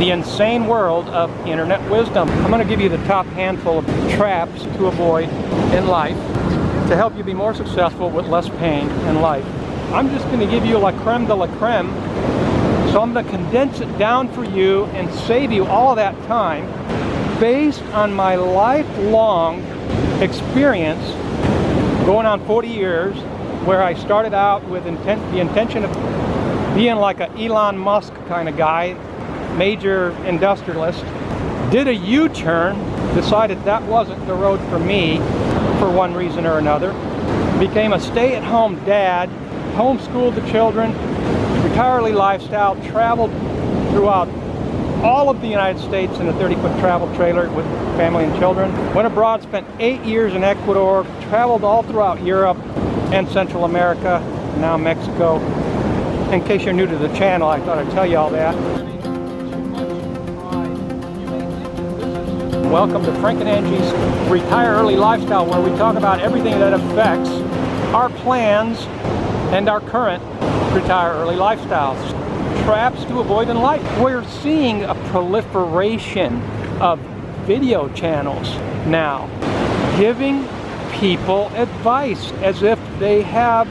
the insane world of internet wisdom. I'm going to give you the top handful of traps to avoid in life to help you be more successful with less pain in life. I'm just going to give you la creme de la creme, so I'm going to condense it down for you and save you all that time based on my lifelong experience going on 40 years, where I started out with the intention of being like an Elon Musk kind of guy, major industrialist, did a U-turn, decided that wasn't the road for me for one reason or another, became a stay-at-home dad, homeschooled the children, retired early lifestyle, traveled throughout all of the United States in a 30-foot travel trailer with family and children, went abroad, spent 8 years in Ecuador, traveled all throughout Europe and Central America, now Mexico. In case you're new to the channel, I thought I'd tell you all that. Welcome to Frank and Angie's Retire Early Lifestyle, where we talk about everything that affects our plans and our current retire early lifestyles. Traps to avoid in life. We're seeing a proliferation of video channels now, giving people advice as if they have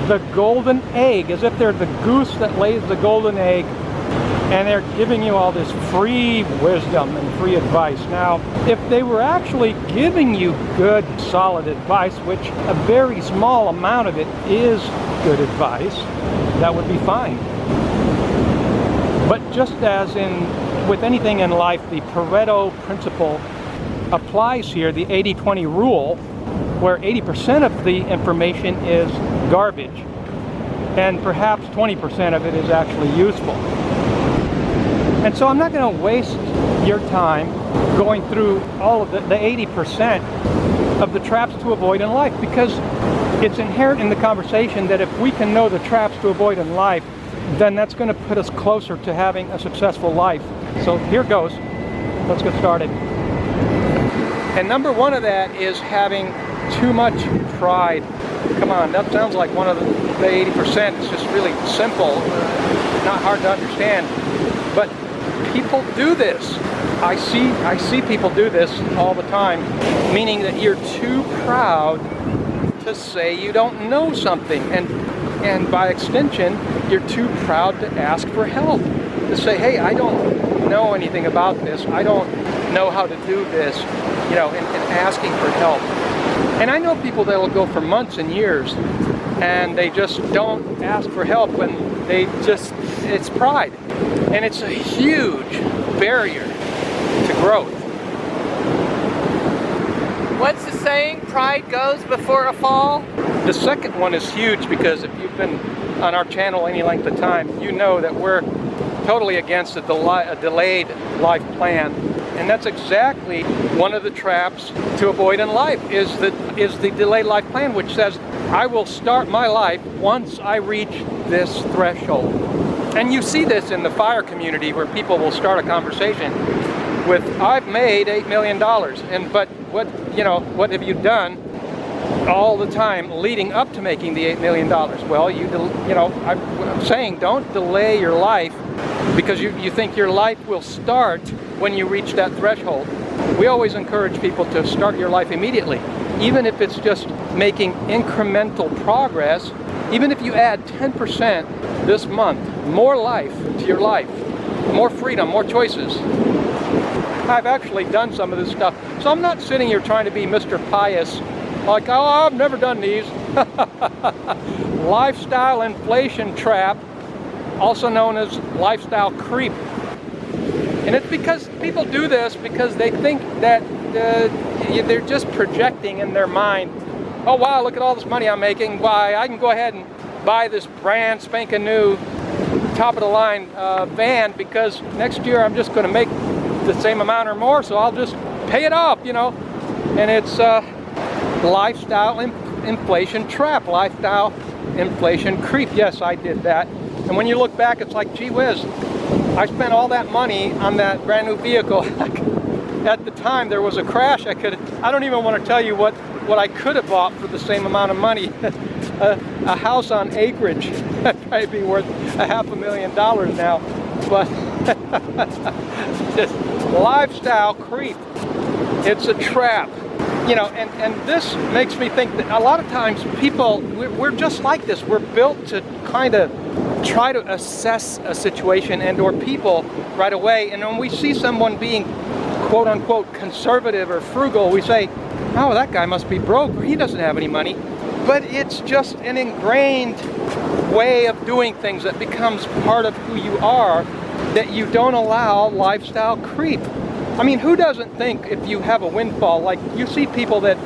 the golden egg, as if they're the goose that lays the golden egg, and they're giving you all this free wisdom and free advice. Now, if they were actually giving you good, solid advice, which a very small amount of it is good advice, that would be fine. But just as with anything in life, the Pareto principle applies here, the 80-20 rule, where 80% of the information is garbage, and perhaps 20% of it is actually useful. And so I'm not going to waste your time going through all of the 80% of the traps to avoid in life, because it's inherent in the conversation that if we can know the traps to avoid in life, then that's going to put us closer to having a successful life. So here goes. Let's get started. And number one of that is having too much pride. Come on, that sounds like one of the 80%. It's just really simple, not hard to understand. But people do this. I see people do this all the time, meaning that you're too proud to say you don't know something, and by extension, you're too proud to ask for help, to say, hey, I don't know anything about this, I don't know how to do this, you know, and asking for help. And I know people that will go for months and years and they just don't ask for help, and it's pride. And it's a huge barrier to growth. What's the saying? Pride goes before a fall? The second one is huge, because if you've been on our channel any length of time, you know that we're totally against a delayed life plan. And that's exactly one of the traps to avoid in life, is the delayed life plan, which says, I will start my life once I reach this threshold. And you see this in the fire community, where people will start a conversation with, I've made $8 million. But what have you done all the time leading up to making the $8 million? Well, I'm saying, don't delay your life because you think your life will start when you reach that threshold. We always encourage people to start your life immediately, even if it's just making incremental progress. Even if you add 10% this month, more life to your life, more freedom, more choices. I've actually done some of this stuff, so I'm not sitting here trying to be Mr. Pious, like, oh, I've never done these. Lifestyle inflation trap, also known as lifestyle creep. And it's because people do this because they think that they're just projecting in their mind, oh wow, look at all this money I'm making, why, I can go ahead and buy this brand spanking new top of the line van, because next year I'm just going to make the same amount or more, so I'll just pay it off, you know. And it's lifestyle inflation trap, lifestyle inflation creep. Yes, I did that. And when you look back, it's like, gee whiz, I spent all that money on that brand new vehicle. At the time there was a crash. I don't even want to tell you what I could have bought for the same amount of money. A house on acreage that'd probably be worth $500,000 now. But Just lifestyle creep. It's a trap. You know, and this makes me think that a lot of times people, we're just like this. We're built to kind of try to assess a situation and or people right away. And when we see someone being quote unquote conservative or frugal, we say, oh, that guy must be broke or he doesn't have any money. But it's just an ingrained way of doing things that becomes part of who you are, that you don't allow lifestyle creep. I mean, who doesn't think if you have a windfall, like you see people that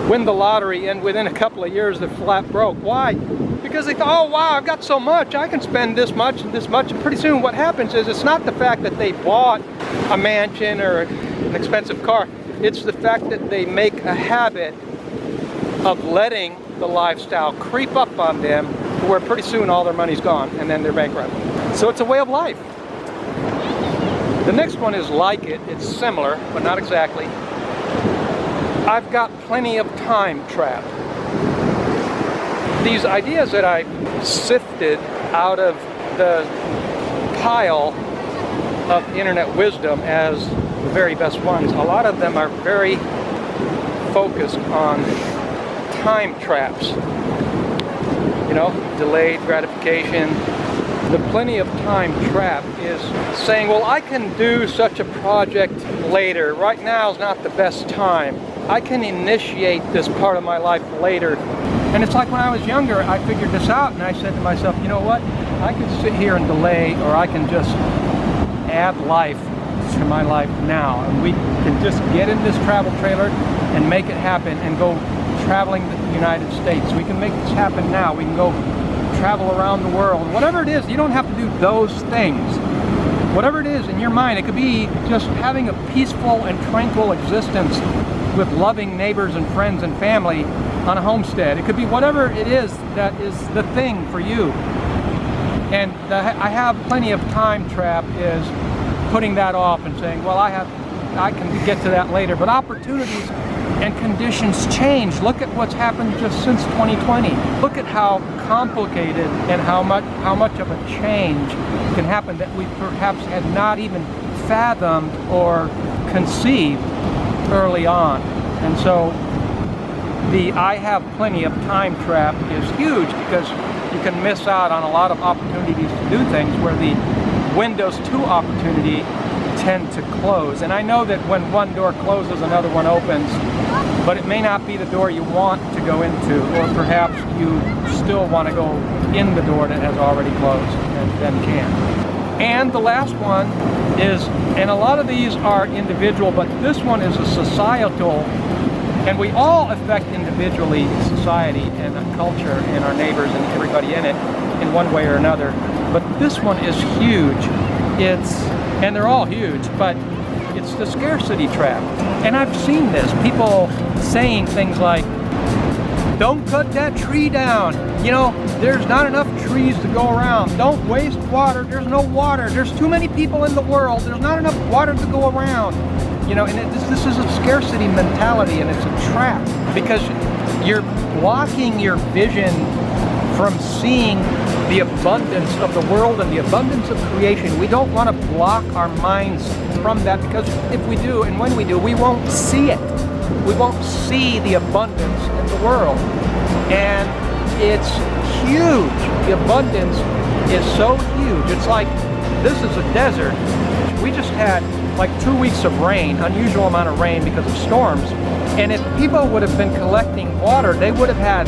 win the lottery and within a couple of years they're flat broke. Why? Because they thought, oh wow, I've got so much, I can spend this much and this much. And pretty soon what happens is it's not the fact that they bought a mansion or an expensive car. It's the fact that they make a habit of letting the lifestyle creep up on them to where pretty soon all their money's gone and then they're bankrupt. So it's a way of life. The next one is like it. It's similar, but not exactly. I've got plenty of time trap. These ideas that I sifted out of the pile of internet wisdom as the very best ones, a lot of them are very focused on time traps. You know, delayed gratification. The plenty of time trap is saying, well, I can do such a project later. Right now is not the best time. I can initiate this part of my life later. And it's like when I was younger, I figured this out and I said to myself, you know what? I can sit here and delay, or I can just add life to my life now. And we can just get in this travel trailer and make it happen and go traveling the United States. We can make this happen now. We can go travel around the world. Whatever it is, you don't have to do those things. Whatever it is in your mind, it could be just having a peaceful and tranquil existence with loving neighbors and friends and family on a homestead. It could be whatever it is that is the thing for you. And I have plenty of time trap is putting that off and saying, well, I can get to that later. But opportunities and conditions change. Look at what's happened just since 2020. Look at how complicated and how much of a change can happen that we perhaps had not even fathomed or conceived early on. And so the I have plenty of time trap is huge, because you can miss out on a lot of opportunities to do things where the windows to opportunity tend to close. And I know that when one door closes, another one opens, but it may not be the door you want to go into, or perhaps you still want to go in the door that has already closed and then can. And the last one is, and a lot of these are individual, but this one is a societal, and we all affect individually society and culture and our neighbors and everybody in it in one way or another. But this one is huge. And they're all huge, but it's the scarcity trap. And I've seen this, people saying things like, don't cut that tree down. You know, there's not enough trees to go around. Don't waste water. There's no water. There's too many people in the world. There's not enough water to go around. You know, and this is a scarcity mentality, and it's a trap, because you're blocking your vision from seeing the abundance of the world and the abundance of creation. We don't want to block our minds from that, because if we do, and when we do, we won't see it. We won't see the abundance in the world. And it's huge. The abundance is so huge. It's like, this is a desert. We just had like 2 weeks of rain, unusual amount of rain because of storms. And if people would have been collecting water, they would have had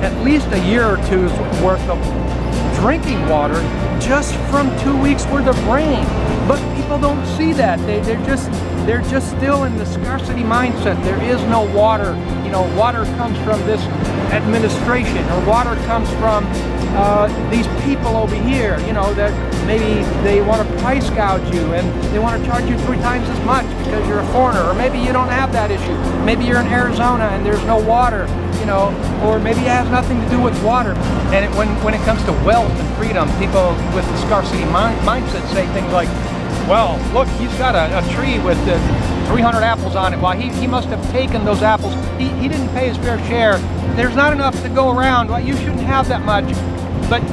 at least a year or two's worth of drinking water just from 2 weeks worth of rain. But people don't see that. They're just still in the scarcity mindset. There is no water. You know, water comes from this administration, or water comes from these people over here, you know, that maybe they want to price gouge you and they want to charge you 3 times as much because you're a foreigner, or maybe you don't have that issue. Maybe you're in Arizona and there's no water, you know, or maybe it has nothing to do with water. And when it comes to wealth and freedom, people with the scarcity mindset say things like, well, look, he's got a tree with 300 apples on it. Well, he must have taken those apples. He didn't pay his fair share. There's not enough to go around. Well, you shouldn't have that much. But,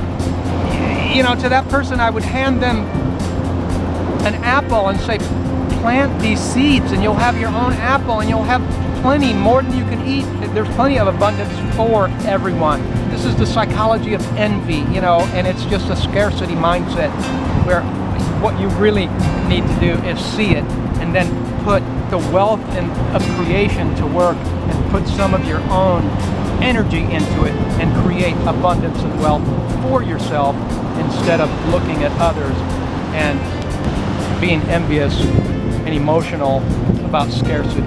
you know, to that person, I would hand them an apple and say, plant these seeds and you'll have your own apple and you'll have plenty, more than you can eat. There's plenty of abundance for everyone. This is the psychology of envy, you know, and it's just a scarcity mindset where what you really need to do is see it and then put the wealth of creation to work and put some of your own energy into it and create abundance and wealth for yourself instead of looking at others and being envious and emotional about scarcity.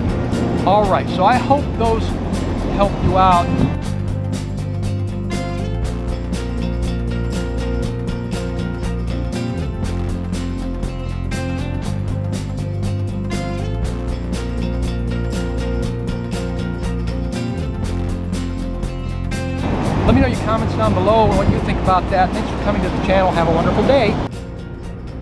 All right, so I hope those help you out. Let me know your comments down below and what you think about that. Thanks for coming to the channel. Have a wonderful day.